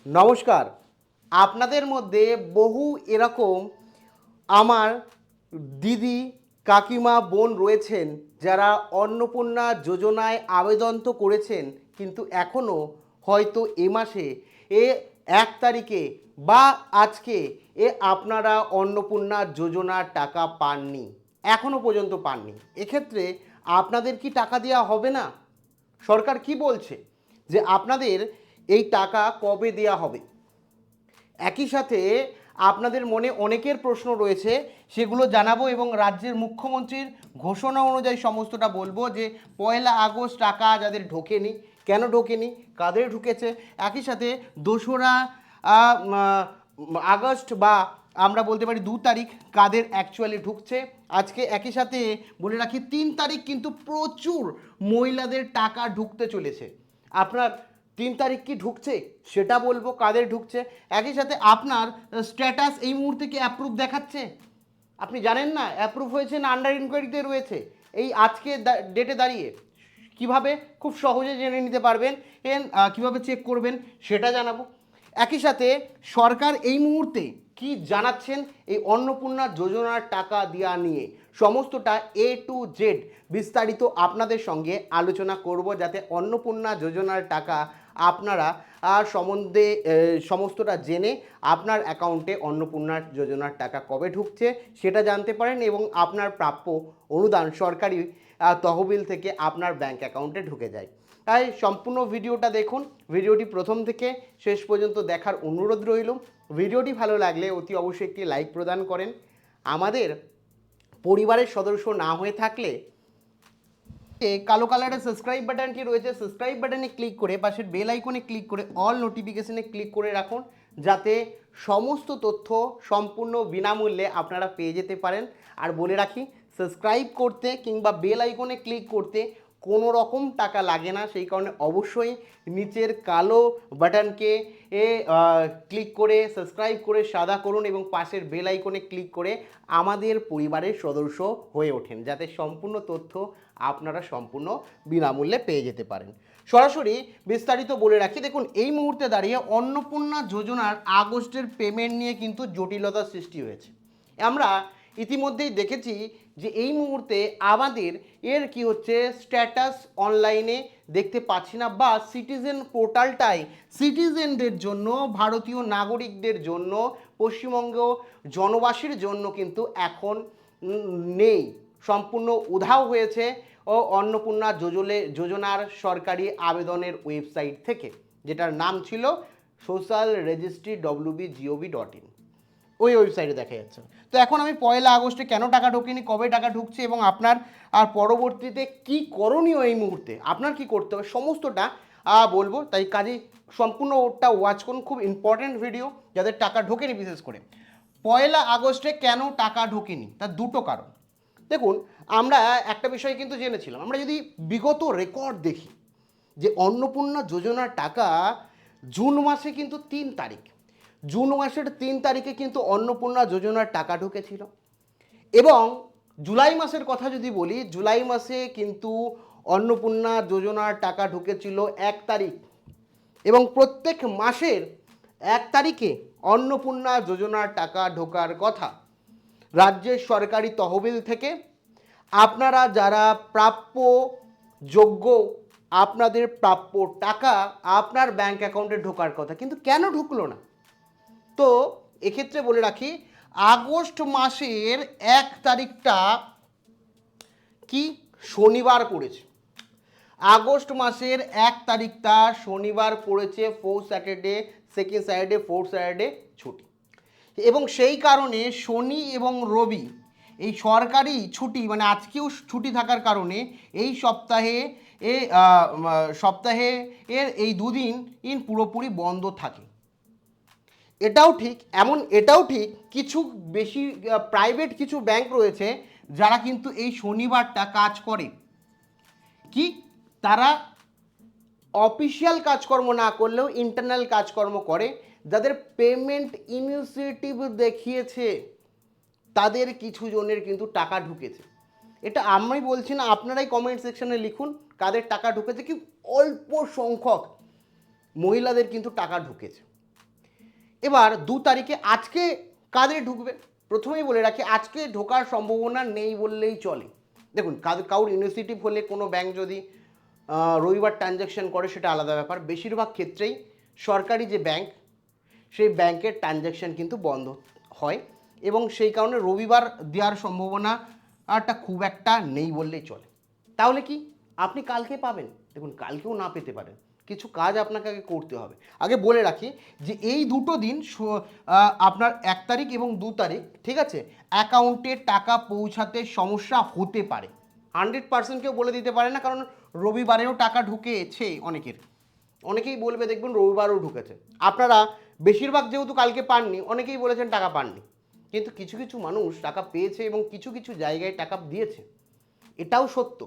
নমস্কার। আপনাদের মধ্যে বহু এরকম আমার দিদি, কাকিমা, বোন রয়েছেন যারা অন্নপূর্ণা যোজনায় আবেদন তো করেছেন, কিন্তু এখনও হয়তো এ মাসে 1 তারিখে বা আজকে আপনারা অন্নপূর্ণা যোজনার টাকা পাননি, এখনও পর্যন্ত পাননি। এক্ষেত্রে আপনাদের কি টাকা দেওয়া হবে না? সরকার কি বলছে যে আপনাদের এই টাকা কবে দেওয়া হবে? একই সাথে আপনাদের মনে অনেকের প্রশ্ন রয়েছে, সেগুলো জানাবো এবং রাজ্যের মুখ্যমন্ত্রীর ঘোষণা অনুযায়ী সমস্তটা বলবো যে 1 আগস্ট টাকা যাদের ঢোকেনি, কেন ঢোকেনি, কাদের ঢুকেছে। একই সাথে 2রা আগস্ট বা আমরা বলতে পারি 2 তারিখ কাদের অ্যাকচুয়ালি ঢুকছে আজকে। একই সাথে বলে রাখি 3 তারিখ কিন্তু প্রচুর মহিলাদের টাকা ঢুকতে চলেছে। আপনার 3 তারিখ কি ঢুকছে সেটা বলবো, কাদের ঢুকছে। একই সাথে আপনার স্ট্যাটাস এই মুহূর্তে কি অ্যাপ্রুভ দেখাচ্ছে? আপনি জানেন না অ্যাপ্রুভ হয়েছে না আন্ডার ইনকোয়ারিতে রয়েছে। এই আজকে ডেটে দাঁড়িয়ে কিভাবে খুব সহজে জেনে নিতে পারবেন, কিভাবে চেক করবেন সেটা জানাবো। একই সাথে সরকার এই মুহূর্তে কি জানাচ্ছেন এই অন্নপূর্ণা যোজনার টাকা দেওয়া নিয়ে, সমস্তটা A to Z বিস্তারিত আপনাদের সঙ্গে আলোচনা করব, যাতে অন্নপূর্ণা যোজনার টাকা আপনারা সম্বন্ধে সমস্তটা জেনে আপনার অ্যাকাউন্টে অন্নপূর্ণা যোজনার টাকা কবে ঢুকছে সেটা জানতে পারেন এবং আপনার প্রাপ্য অনুদান সরকারি তহবিল থেকে আপনার ব্যাংক অ্যাকাউন্টে ঢুকে যায়। তাই সম্পূর্ণ ভিডিওটা দেখুন। ভিডিওটি প্রথম থেকে শেষ পর্যন্ত দেখার অনুরোধ রইল। ভিডিওটি ভালো লাগলে অতি অবশ্যই একটি লাইক প্রদান করেন। আমাদের পরিবারের সদস্য না হয়ে থাকলে কালো কালারের সাবস্ক্রাইব বাটনটি রয়েছে, সাবস্ক্রাইব বাটনে ক্লিক করে পাশের বেল আইকনে ক্লিক করে অল নোটিফিকেশনে ক্লিক করে রাখুন, যাতে সমস্ত তথ্য সম্পূর্ণ বিনামূল্যে আপনারা পেয়ে যেতে পারেন। আর বলে রাখি, সাবস্ক্রাইব করতে কিংবা বেল আইকনে ক্লিক করতে কোনো রকম টাকা লাগে না, সেই কারণে অবশ্যই নিচের কালো বাটনকে ক্লিক করে সাবস্ক্রাইব করে সাদা করুন এবং পাশের বেল আইকনে ক্লিক করে আমাদের পরিবারের সদস্য হয়ে ওঠেন, যাতে সম্পূর্ণ তথ্য আপনারা সম্পূর্ণ বিনামূল্যে পেয়ে যেতে পারেন। সরাসরি বিস্তারিত বলে রাখি, দেখুন এই মুহূর্তে দাঁড়িয়ে অন্নপূর্ণা যোজনার আগস্টের পেমেন্ট নিয়ে কিন্তু জটিলতার সৃষ্টি হয়েছে। আমরা ইতিমধ্যেই দেখেছি যে এই মুহূর্তে আমাদের কি হচ্ছে, স্ট্যাটাস অনলাইনে দেখতে পাচ্ছি না, বা সিটিজেন পোর্টালটাই সিটিজেনদের জন্য, ভারতীয় নাগরিকদের জন্য, পশ্চিমবঙ্গ জনবাসীর জন্য কিন্তু এখন নেই, সম্পূর্ণ উধাও হয়েছে ও অন্নপূর্ণা যোজনার সরকারি আবেদনের ওয়েবসাইট থেকে, যেটার নাম ছিল socialregistry.gov.in, ওই ওয়েবসাইটে দেখা যাচ্ছে। তো এখন আমি 1 আগস্টে কেন টাকা ঢোকেনি, কবে টাকা ঢুকছে এবং আপনার আর পরবর্তীতে কি করণীয়, এই মুহূর্তে আপনার কি করতে হবে সমস্তটা বলবো। তাই কাজে সম্পূর্ণ ওটা ওয়াচ করুন, খুব ইম্পর্টেন্ট ভিডিও যাদের টাকা ঢোকেনি। বিশেষ করে 1 আগস্টে কেন টাকা ঢোকেনি তার দুটো কারণ। দেখুন, আমরা একটা বিষয় কিন্তু জেনেছিলাম, আমরা যদি বিগত রেকর্ড দেখি যে অন্নপূর্ণা যোজনার টাকা জুন মাসে কিন্তু 3 তারিখ, জুন মাসের 3 তারিখে কিন্তু অন্নপূর্ণা যোজনার টাকা ঢুকেছিল। এবং জুলাই মাসের কথা যদি বলি, জুলাই মাসে কিন্তু অন্নপূর্ণা যোজনার টাকা ঢুকেছিল 1 তারিখ, এবং প্রত্যেক মাসের 1 তারিখে অন্নপূর্ণা যোজনার টাকা ঢোকার কথা রাজ্যের সরকারি তহবিল থেকে। আপনারা যারা প্রাপ্য যোগ্য, আপনাদের প্রাপ্য টাকা আপনার ব্যাংক অ্যাকাউন্টে ঢোকার কথা, কিন্তু কেন ঢুকলো না? তো এক্ষেত্রে বলে রাখি, আগস্ট মাসের 1 তারিখটা কি শনিবার পড়েছে। আগস্ট মাসের 1 তারিখটা শনিবার পড়েছে, 4 স্যাটারডে, সেকেন্ড স্যাটারডে, 4 স্যাটারডে ছুটি, এবং সেই কারণে শনি এবং রবি এই সরকারি ছুটি, মানে আজকেও ছুটি থাকার কারণে এই সপ্তাহে এর এই দুদিন পুরোপুরি বন্ধ থাকে। এটাও ঠিক, এটাও ঠিক, কিছু বেশি প্রাইভেট কিছু ব্যাংক রয়েছে যারা কিন্তু এই শনিবারটা কাজ করে, কি তারা অফিসিয়াল কাজকর্ম না করলেও ইন্টারনাল কাজকর্ম করে, যাদের পেমেন্ট ইনিশিয়েটিভ দেখিয়েছে তাদের কিছু জনের কিন্তু টাকা ঢুকেছে। এটা আমি বলছি না, আপনারাই কমেন্ট সেকশনে লিখুন কাদের টাকা ঢুকেছে। কি অল্প সংখ্যক মহিলাদের কিন্তু টাকা ঢুকেছে। এবার 2 তারিখে আজকে কাদের ঢুকবে, প্রথমেই বলে রাখি আজকে ঢোকার সম্ভাবনা নেই বললেই চলে। দেখুন কারোর ইনিশিয়েটিভ হলে কোনো ব্যাংক যদি রবিবার ট্রানজ্যাকশন করে সেটা আলাদা ব্যাপার, বেশিরভাগ ক্ষেত্রেই সরকারি যে ব্যাংক সেই ব্যাংকের ট্রানজ্যাকশন কিন্তু বন্ধ হয় এবং সেই কারণে রবিবার দেওয়ার সম্ভাবনাটা খুব একটা নেই বললেই চলে। তাহলে কি আপনি কালকে পাবেন? দেখুন কালকেও না পেতে পারেন, কিছু কাজ আপনাকে আগে করতে হবে। আগে বলে রাখি যে এই দুটো দিন আপনার 1 তারিখ এবং 2 তারিখ, ঠিক আছে, অ্যাকাউন্টে টাকা পৌঁছাতে সমস্যা হতে পারে। 100% কেউ বলে দিতে পারে না, কারণ রবিবারেও টাকা ঢুকেছে অনেকেই বলবে দেখবেন রবিবারও ঢুকেছে। আপনারা বেশিরভাগ যেহেতু কালকে পাননি, অনেকেই বলেছেন টাকা পাননি, কিন্তু কিছু কিছু মানুষ টাকা পেয়েছে এবং কিছু কিছু জায়গায় টাকা দিয়েছে, এটাও সত্য।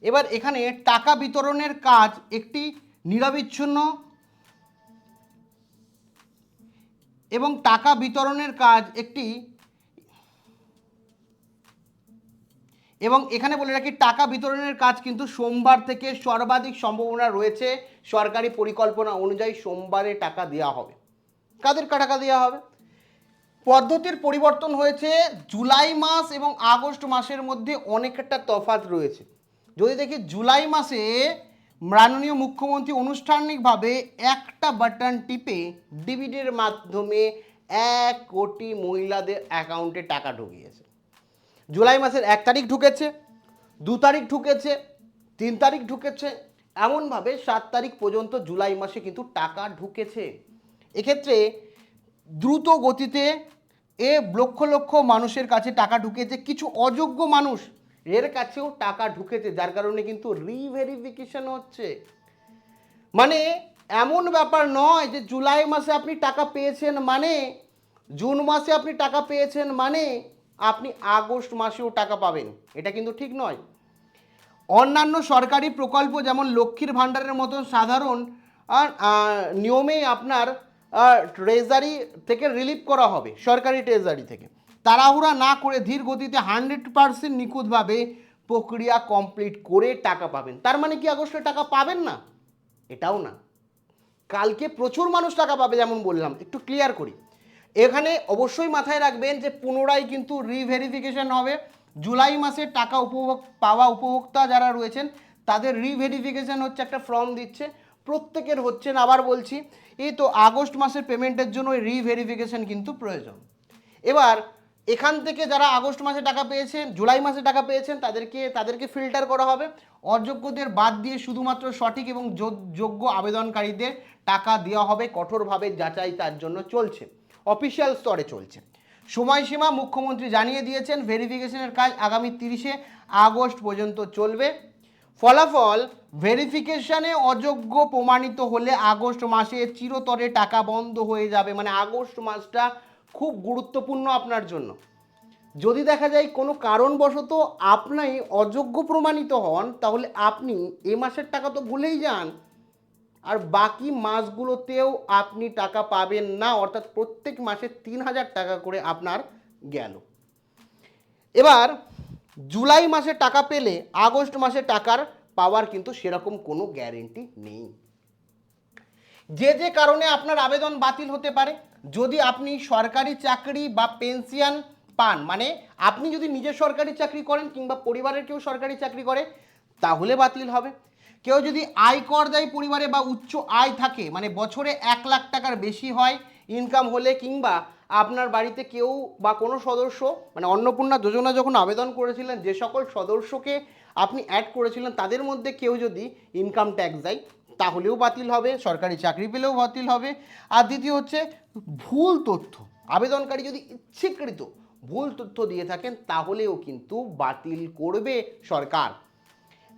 এবার এখানে টাকা বিতরণের কাজ একটি নিরবিচ্ছিন্ন এবং টাকা বিতরণের কাজ একটি এবং এখানে বলে রাখি টাকা বিতরণের কাজ কিন্তু সোমবার থেকে সর্বাধিক সম্ভাবনা রয়েছে। সরকারি পরিকল্পনা অনুযায়ী সোমবারে টাকা দেওয়া হবে। কাদের টাকা দেওয়া হবে? পদ্ধতির পরিবর্তন হয়েছে। জুলাই মাস এবং আগস্ট মাসের মধ্যে অনেকটা তফাৎ রয়েছে। যদি দেখি জুলাই মাসে মাননীয় মুখ্যমন্ত্রী আনুষ্ঠানিকভাবে একটা বাটন টিপে ডিবিটির মাধ্যমে 1 কোটি মহিলাদের অ্যাকাউন্টে টাকা ঢুকিয়েছে। জুলাই মাসের 1 তারিখ ঢুকেছে, 2 তারিখ ঢুকেছে, 3 তারিখ ঢুকেছে, এমনভাবে 7 তারিখ পর্যন্ত জুলাই মাসে কিন্তু টাকা ঢুকেছে। এক্ষেত্রে দ্রুত গতিতে লক্ষ লক্ষ মানুষের কাছে টাকা ঢুকেছে, কিছু অযোগ্য মানুষ এর কাছেও টাকা ঢুকেছে, যার কারণে কিন্তু রিভেরিফিকেশন হচ্ছে। মানে এমন ব্যাপার নয় যে জুলাই মাসে আপনি টাকা পেয়েছেন মানে, জুন মাসে আপনি টাকা পেয়েছেন মানে আপনি আগস্ট মাসেও টাকা পাবেন, এটা কিন্তু ঠিক নয়। অন্যান্য সরকারি প্রকল্প যেমন লক্ষ্মীর ভাণ্ডারের মতন সাধারণ নিয়মেই আপনার ট্রেজারি থেকে রিলিভ করা হবে, সরকারি ট্রেজারি থেকে। তাড়াহুড়া না করে ধীর গতিতে 100% নিখুঁতভাবে প্রক্রিয়া কমপ্লিট করে টাকা পাবেন। তার মানে কি আগস্টে টাকা পাবেন না? এটাও না, কালকে প্রচুর মানুষ টাকা পাবে যেমন বললাম। একটু ক্লিয়ার করি, এখানে অবশ্যই মাথায় রাখবেন যে পুনরায় কিন্তু রিভেরিফিকেশন হবে। জুলাই মাসে টাকা পাওয়া উপভোক্তা যারা রয়েছেন তাদের রিভেরিফিকেশন হচ্ছে, একটা ফর্ম দিচ্ছে, প্রত্যেকের হচ্ছে না। আবার বলছি, এই তো আগস্ট মাসের পেমেন্টের জন্য ওই রিভেরিফিকেশন কিন্তু প্রয়োজন। এবার এখান থেকে যারা আগস্ট মাসে টাকা পেয়েছেন, জুলাই মাসে টাকা পেয়েছেন, তাদেরকে ফিল্টার করা হবে। অযোগ্যদের বাদ দিয়ে শুধুমাত্র সঠিক এবং যোগ্য আবেদনকারীদের টাকা দেওয়া হবে। কঠোরভাবে যাচাই তার জন্য চলছে, অফিসিয়াল স্তরে চলছে। সময়সীমা মুখ্যমন্ত্রী জানিয়ে দিয়েছেন, ভেরিফিকেশনের কাজ আগামী 30শে আগস্ট পর্যন্ত চলবে। ফলাফল, ভেরিফিকেশনে অযোগ্য প্রমাণিত হলে আগস্ট মাসে চিরতরে টাকা বন্ধ হয়ে যাবে। মানে আগস্ট মাসটা খুব গুরুত্বপূর্ণ আপনার জন্য। যদি দেখা যায় কোনো কারণবশত আপনি অযোগ্য প্রমাণিত হন, তাহলে আপনি এ মাসের টাকা তো ভুলেই যান, আর বাকি মাসগুলোতেও আপনি টাকা পাবেন না। অর্থাৎ প্রত্যেক মাসে 3000 টাকা করে আপনার গেল। এবার জুলাই মাসে টাকা পেলে আগস্ট মাসে টাকার পাওয়ার কিন্তু সেরকম কোনো গ্যারেন্টি নেই। যে কারণে আপনার আবেদন বাতিল হতে পারে। যদি আপনি সরকারি চাকরি বা পেনশন পান, মানে আপনি যদি নিজে সরকারি চাকরি করেন কিংবা পরিবারের কেউ সরকারি চাকরি করে, তাহলে বাতিল হবে। কেউ যদি আয়কর দেয় পরিবারে বা উচ্চ আয় থাকে, মানে বছরে 1 লাখ টাকার বেশি হয় ইনকাম হলে, কিংবা আপনার বাড়িতে কেউ বা কোনো সদস্য, মানে অন্নপূর্ণা যোজনা যখন আবেদন করেছিলেন যে সকল সদস্যকে আপনি অ্যাড করেছিলেন তাদের মধ্যে কেউ যদি ইনকাম ট্যাক্স দেয়, তাহলেও বাতিল হবে। সরকারি চাকরি পেলেও বাতিল হবে। আর দ্বিতীয় হচ্ছে ভুল তথ্য, আবেদনকারী যদি ইচ্ছাকৃত ভুল তথ্য দিয়ে থাকেন তাহলেও কিন্তু বাতিল করবে সরকার।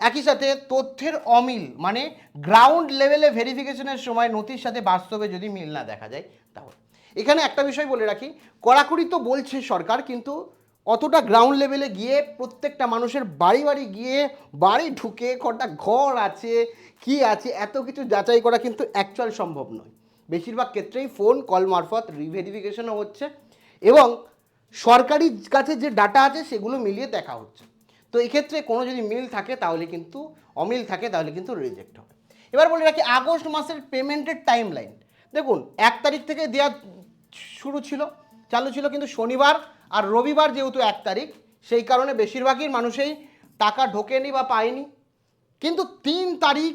একই সাথে তথ্যের অমিল, মানে গ্রাউন্ড লেভেলে ভেরিফিকেশনের সময় নথির সাথে বাস্তবে যদি মিল না দেখা যায়, তাহলে এখানে একটা বিষয় বলে রাখি, কড়াকড়ি তো বলছে সরকার, কিন্তু অতটা গ্রাউন্ড লেভেলে গিয়ে প্রত্যেকটা মানুষের বাড়ি বাড়ি গিয়ে বাড়ি ঢুকে কটা ঘর আছে কি আছে এত কিছু যাচাই করা কিন্তু অ্যাকচুয়াল সম্ভব নয়। বেশিরভাগ ক্ষেত্রেই ফোন কল মারফত রিভেরিফিকেশনও হচ্ছে এবং সরকারি কাছে যে ডাটা আছে সেগুলো মিলিয়ে দেখা হচ্ছে। তো এক্ষেত্রে কোনো যদি মিল থাকে তাহলে কিন্তু, অমিল থাকে তাহলে কিন্তু রিজেক্ট হবে। এবার বলে রাখি আগস্ট মাসের পেমেন্টের টাইম লাইন। দেখুন 1 তারিখ থেকে দেওয়া চালু ছিল, কিন্তু শনিবার আর রবিবার যেহেতু 1 তারিখ, সেই কারণে বেশিরভাগই মানুষই টাকা ঢোকেনি বা পায়নি। কিন্তু 3 তারিখ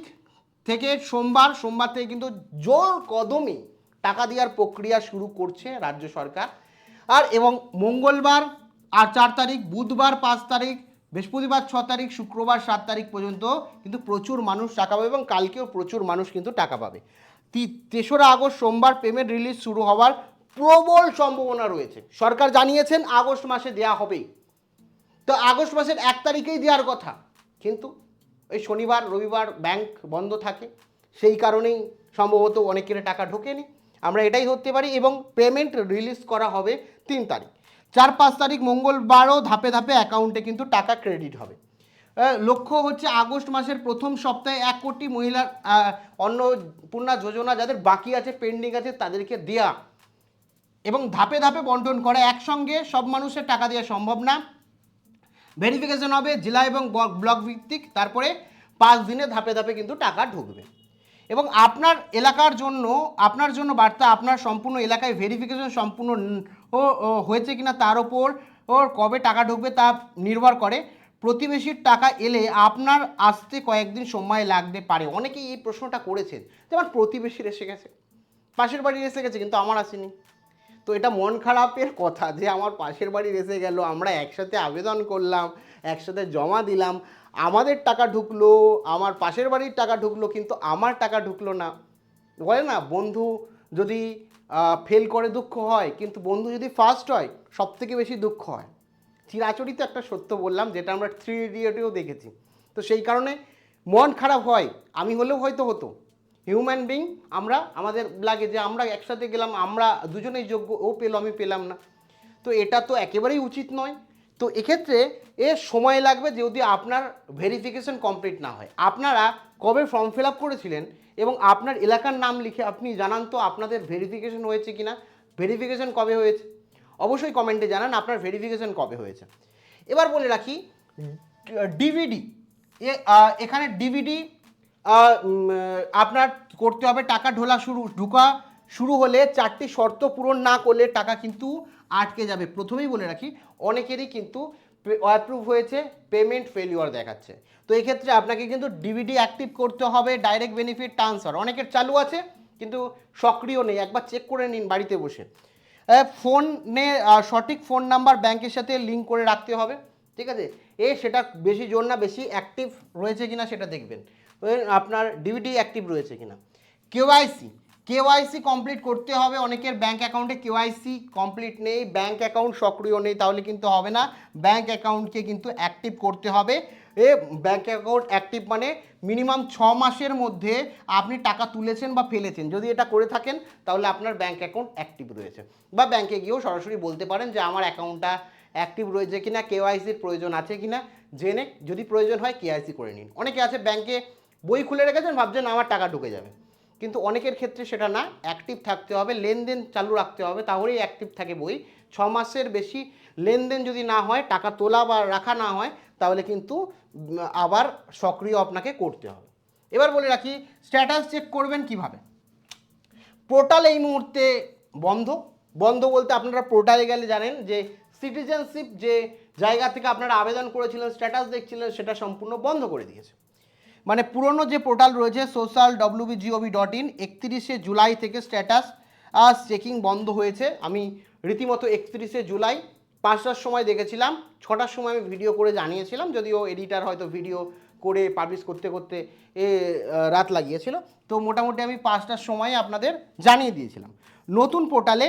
থেকে সোমবার থেকে কিন্তু জোর কদমে টাকা দেওয়ার প্রক্রিয়া শুরু করছে রাজ্য সরকার। আর এবং মঙ্গলবার আর 4 তারিখ, বুধবার 5 তারিখ, বৃহস্পতিবার 6 তারিখ, শুক্রবার 7 তারিখ পর্যন্ত কিন্তু প্রচুর মানুষ টাকা পাবে এবং কালকেও প্রচুর মানুষ কিন্তু টাকা পাবে। 3রা আগস্ট সোমবার পেমেন্ট রিলিজ শুরু হওয়ার প্রবল সম্ভাবনা রয়েছে। সরকার জানিয়েছেন আগস্ট মাসে দেওয়া হবেই, তো আগস্ট মাসের 1 তারিখেই দেওয়ার কথা, কিন্তু ওই শনিবার রবিবার ব্যাংক বন্ধ থাকে, সেই কারণেই সম্ভবত অনেকের টাকা ঢোকেনি, আমরা এটাই ধরতে পারি। এবং পেমেন্ট রিলিজ করা হবে 3 তারিখ। 4-5 তারিখ মঙ্গলবারও ধাপে ধাপে অ্যাকাউন্টে কিন্তু টাকা ক্রেডিট হবে। লক্ষ্য হচ্ছে আগস্ট মাসের প্রথম সপ্তাহে 1 কোটি মহিলার অন্নপূর্ণা যোজনা যাদের বাকি আছে, পেন্ডিং আছে, তাদেরকে দেয়া এবং ধাপে ধাপে বন্টন করে। একসঙ্গে সব মানুষের টাকা দেওয়া সম্ভব না, ভেরিফিকেশন হবে জেলা এবং ব্লক ভিত্তিক, তারপরে 5 দিনে ধাপে ধাপে কিন্তু টাকা ঢুকবে। এবং আপনার জন্য বার্তা, আপনার সম্পূর্ণ এলাকায় ভেরিফিকেশন সম্পূর্ণ হয়েছে কিনা তার ওপর কবে টাকা ঢুকবে তা নির্ভর করে। প্রতিবেশীর টাকা এলে আপনার আসতে কয়েকদিন সময় লাগতে পারে। অনেকেই এই প্রশ্নটা করেছেন যে আমার প্রতিবেশীর এসে গেছে, পাশের বাড়ির এসে গেছে, কিন্তু আমার আসেনি। তো এটা মন খারাপের কথা যে আমার পাশের বাড়ির এসে গেল, আমরা একসাথে আবেদন করলাম, একসাথে জমা দিলাম, আমাদের টাকা ঢুকলো, আমার পাশের বাড়ির টাকা ঢুকলো, কিন্তু আমার টাকা ঢুকলো না। বলে না, বন্ধু যদি ফেল করে দুঃখ হয়, কিন্তু বন্ধু যদি ফার্স্ট হয় সব থেকে বেশি দুঃখ হয়। চিরাচরিত একটা সত্য বললাম, যেটা আমরা 3 ইডিয়টেও দেখেছি। তো সেই কারণে মন খারাপ হয়, আমি হলেও হয়তো হতো। হিউম্যান বিং আমরা, আমাদের লাগে যে আমরা একসাথে গেলাম, আমরা দুজনেই যোগ্য, ও পেল আমি পেলাম না। তো এটা তো একেবারেই উচিত নয়। তো এক্ষেত্রে সময় লাগবে যদি আপনার ভেরিফিকেশন কমপ্লিট না হয়। আপনারা কবে ফর্ম ফিল আপ করেছিলেন এবং আপনার এলাকার নাম লিখে আপনি জানান তো আপনাদের ভেরিফিকেশন হয়েছে কিনা, ভেরিফিকেশন কবে হয়েছে অবশ্যই কমেন্টে জানান আপনার ভেরিফিকেশন কবে হয়েছে। এবার বলে রাখি ডিভিডি, এখানে ডিভিডি আপনার করতে হবে। টাকা ঢোকা শুরু হলে 4টি শর্ত পূরণ না করলে টাকা কিন্তু আটকে যাবে। প্রথমেই বলে রাখি অনেকেরই কিন্তু অ্যাপ্রুভ হয়েছে, পেমেন্ট ফেলিওর দেখাচ্ছে। তো এই ক্ষেত্রে আপনাকে কিন্তু ডিভিডি অ্যাক্টিভ করতে হবে। ডাইরেক্ট বেনিফিট ট্রান্সফার অনেকের চালু আছে কিন্তু সক্রিয় নেই, একবার চেক করে নিন বাড়িতে বসে। ফোনে সঠিক ফোন নাম্বার ব্যাংকের সাথে লিঙ্ক করে রাখতে হবে, ঠিক আছে। সেটা বেশি জোর না, বেশি অ্যাক্টিভ রয়েছে কিনা সেটা দেখবেন, আপনার ডিভিডি অ্যাক্টিভ রয়েছে কিনা। কেওয়াইসি কমপ্লিট করতে হবে। অনেকের ব্যাঙ্ক অ্যাকাউন্টে কেওয়াইসি কমপ্লিট নেই, ব্যাঙ্ক অ্যাকাউন্ট সক্রিয় নেই, তাহলে কিন্তু হবে না। ব্যাঙ্ক অ্যাকাউন্টকে কিন্তু অ্যাক্টিভ করতে হবে। ব্যাঙ্ক অ্যাকাউন্ট অ্যাক্টিভ মানে মিনিমাম 6 মাসের মধ্যে আপনি টাকা তুলেছেন বা ফেলেছেন, যদি এটা করে থাকেন তাহলে আপনার ব্যাঙ্ক অ্যাকাউন্ট অ্যাক্টিভ রয়েছে। বা ব্যাঙ্কে গিয়েও সরাসরি বলতে পারেন যে আমার অ্যাকাউন্টটা অ্যাক্টিভ রয়েছে কিনা, কেওয়াইসির প্রয়োজন আছে কিনা জেনে, যদি প্রয়োজন হয় কেওয়াইসি করে নিন। অনেকে আছে ব্যাঙ্কে বই খুলে রেখেছেন, ভাবছেন আমার টাকা ঢুকে যাবে, কিন্তু অনেকের ক্ষেত্রে সেটা না, অ্যাক্টিভ থাকতে হবে, লেনদেন চালু রাখতে হবে, তাহলেই অ্যাক্টিভ থাকে বই। 6 মাসের বেশি লেনদেন যদি না হয়, টাকা তোলা বা রাখা না হয়, তাহলে কিন্তু আবার সক্রিয় আপনাকে করতে হবে। এবার বলে রাখি স্ট্যাটাস চেক করবেন কিভাবে। পোর্টাল এই মুহূর্তে বন্ধ বলতে আপনারা পোর্টালে গেলে জানেন যে সিটিজেনশিপ যে জায়গা থেকে আপনারা আবেদন করেছিলেন, স্ট্যাটাস দেখছিলেন, সেটা সম্পূর্ণ বন্ধ করে দিয়েছে। মানে পুরনো যে পোর্টাল রয়েছে social.wb.gov.in 31শে জুলাই থেকে স্ট্যাটাস চেকিং বন্ধ হয়েছে। আমি রীতিমতো 31শে জুলাই 5টার সময় দেখেছিলাম, 6টার সময় আমি ভিডিও করে জানিয়েছিলাম, যদিও এডিটার হয়তো ভিডিও করে পাবলিশ করতে করতে রাত লাগিয়েছিল। তো মোটামুটি আমি 5টার সময় আপনাদের জানিয়ে দিয়েছিলাম। নতুন পোর্টালে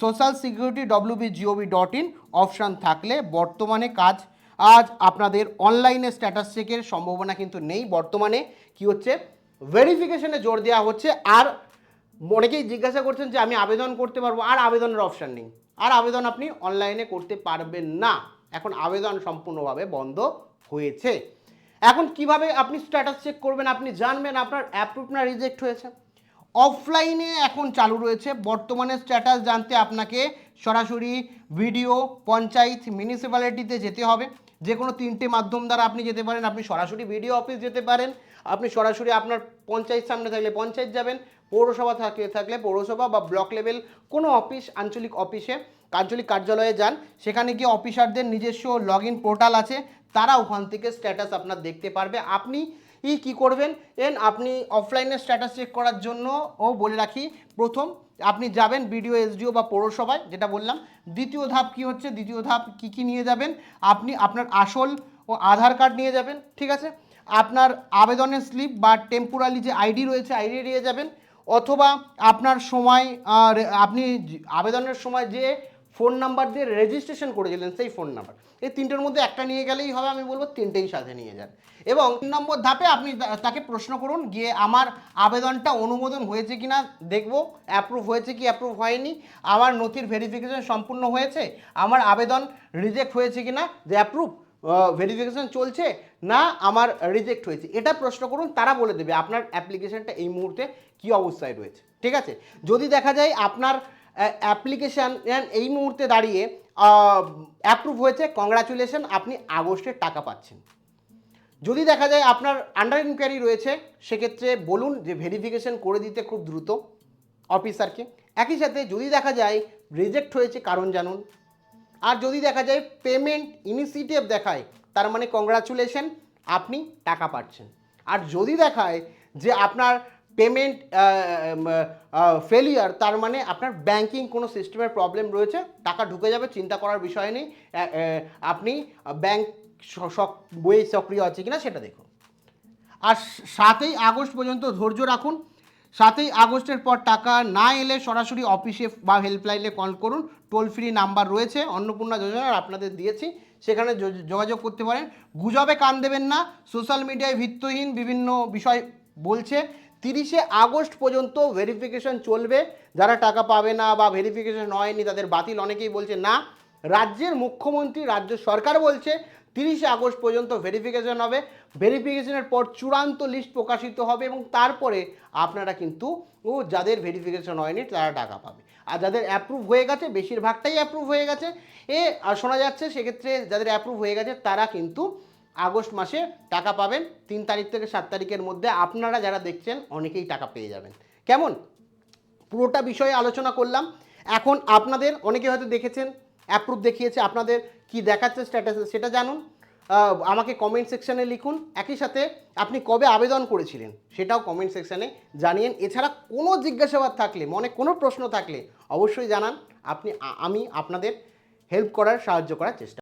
social.security.wb.gov.in অপশান থাকলে বর্তমানে কাজ আজ আপনাদের অনলাইনে স্ট্যাটাস চেকের সম্ভাবনা কিন্তু নেই। বর্তমানে কি হচ্ছে, ভেরিফিকেশনে জোর দেওয়া হচ্ছে। আর অনেকেই জিজ্ঞাসা করছেন যে আমি আবেদন করতে পারবো, আর আবেদনের অপশান নেই, আর আবেদন আপনি অনলাইনে করতে পারবেন না। এখন আবেদন সম্পূর্ণভাবে বন্ধ হয়েছে। এখন কিভাবে আপনি স্ট্যাটাস চেক করবেন, আপনি জানবেন আপনার অ্যাপ্রুভ না রিজেক্ট হয়েছে। অফলাইনে এখন চালু রয়েছে। বর্তমানে স্ট্যাটাস জানতে আপনাকে সরাসরি ভিডিও, পঞ্চায়েত, মিউনিসিপ্যালিটিতে যেতে হবে। যে কোনো 3টে মাধ্যম দ্বারা আপনি যেতে পারেন। আপনি সরাসরি ভিডিও অফিস যেতে পারেন, আপনি সরাসরি আপনার পঞ্চায়েত সামনে থাকলে পঞ্চায়েত যাবেন, পৌরসভা থাকলে পৌরসভা বা ব্লক লেভেল কোনো অফিস, আঞ্চলিক অফিসে, আঞ্চলিক কার্যালয়ে যান, সেখানে গিয়ে অফিসারদের নিজস্ব লগ ইন পোর্টাল আছে, তারা ওখান থেকে স্ট্যাটাস আপনার দেখতে পারবে। আপনি কি করবেন, আপনি অফলাইনে স্ট্যাটাস চেক করার জন্য বলে রাখি, প্রথম আপনি যাবেন বিডিও, এসডিও বা পৌরসভায়, যেটা বললাম। দ্বিতীয় ধাপ কি হচ্ছে, দ্বিতীয় ধাপ কি নিয়ে যাবেন, আপনি আপনার আসল ও আধার কার্ড নিয়ে যাবেন, ঠিক আছে। আপনার আবেদনের স্লিপ বা টেম্পোরারি যে আইডি রয়েছে, আইডি নিয়ে যাবেন, অথবা আপনার সময় আপনি আবেদনের সময় যে ফোন নাম্বার দিয়ে রেজিস্ট্রেশন করেছিলেন সেই ফোন নাম্বার, এই তিনটের মধ্যে একটা নিয়ে গেলেই হবে। আমি বলবো তিনটেই সাথে নিয়ে যান। এবং 3 নম্বর ধাপে আপনি তাকে প্রশ্ন করুন গিয়ে, আমার আবেদনটা অনুমোদন হয়েছে কিনা দেখব, অ্যাপ্রুভ হয়েছে কি অ্যাপ্রুভ হয়নি, আমার নথির ভেরিফিকেশন সম্পূর্ণ হয়েছে, আমার আবেদন রিজেক্ট হয়েছে কিনা, যে অ্যাপ্রুভ ভেরিফিকেশন চলছে না আমার রিজেক্ট হয়েছে, এটা প্রশ্ন করুন, তারা বলে দেবে আপনার অ্যাপ্লিকেশনটা এই মুহূর্তে কী অবস্থায় রয়েছে, ঠিক আছে। যদি দেখা যায় আপনার অ্যাপ্লিকেশান এই মুহূর্তে দাঁড়িয়ে অ্যাপ্রুভ হয়েছে, কংগ্রাচুলেশন, আপনি আগস্টের টাকা পাচ্ছেন। যদি দেখা যায় আপনার আন্ডার ইনকোয়ারি রয়েছে, সেক্ষেত্রে বলুন যে ভেরিফিকেশন করে দিতে খুব দ্রুত অফিসারকে। একই সাথে যদি দেখা যায় রিজেক্ট হয়েছে, কারণ জানুন। আর যদি দেখা যায় পেমেন্ট ইনিশিয়েটিভ দেখায়, তার মানে কংগ্রাচুলেশন, আপনি টাকা পাচ্ছেন। আর যদি দেখায় যে আপনার পেমেন্ট ফেলিয়ার, তার মানে আপনার ব্যাংকিং কোনো সিস্টেমের প্রবলেম রয়েছে, টাকা ঢুকে যাবে, চিন্তা করার বিষয় নেই, আপনি ব্যাংক বইয়ে সক্রিয় আছে কিনা সেটা দেখুন। আর 7ই আগস্ট পর্যন্ত ধৈর্য রাখুন। 7ই আগস্টের পর টাকা না এলে সরাসরি অফিসে বা হেল্পলাইনে কল করুন, টোল ফ্রি নাম্বার রয়েছে অন্নপূর্ণা যোজনার, আপনাদের দিয়েছি, সেখানে যোগাযোগ করতে পারেন। গুজবে কান দেবেন না, সোশ্যাল মিডিয়ায় ভিত্তিহীন বিভিন্ন বিষয় বলছে। 30শে আগস্ট পর্যন্ত ভেরিফিকেশন চলবে, যারা টাকা পাবে না বা ভেরিফিকেশন হয়নি তাদের বাতিল, অনেকেই বলছে না, রাজ্যের মুখ্যমন্ত্রী, রাজ্য সরকার বলছে 30শে আগস্ট পর্যন্ত ভেরিফিকেশন হবে, ভেরিফিকেশনের পর চূড়ান্ত লিস্ট প্রকাশিত হবে এবং তারপরে আপনারা কিন্তু যাদের ভেরিফিকেশন হয়নি তারা টাকা পাবে। আর যাদের অ্যাপ্রুভ হয়ে গেছে, বেশিরভাগটাই অ্যাপ্রুভ হয়ে গেছে, আর শোনা যাচ্ছে সেক্ষেত্রে যাদের অ্যাপ্রুভ হয়ে গেছে তারা কিন্তু আগস্ট মাসে টাকা পাবেন। 3 তারিখ থেকে 7 তারিখের মধ্যে আপনারা যারা দেখছেন অনেকেই টাকা পেয়ে যাবেন। কেমন, পুরোটা বিষয়ে আলোচনা করলাম। এখন আপনাদের অনেকে হয়তো দেখেছেন অ্যাপ্রুভ দেখিয়েছে, আপনাদের কি দেখাচ্ছে স্ট্যাটাসে সেটা জানুন, আমাকে কমেন্ট সেকশানে লিখুন। একই সাথে আপনি কবে আবেদন করেছিলেন সেটাও কমেন্ট সেকশানে জানিয়েন। এছাড়া কোনো জিজ্ঞাসাবাদ থাকলে, মনে কোনো প্রশ্ন থাকলে অবশ্যই জানান, আমি আপনাদের হেল্প করার, সাহায্য করার চেষ্টা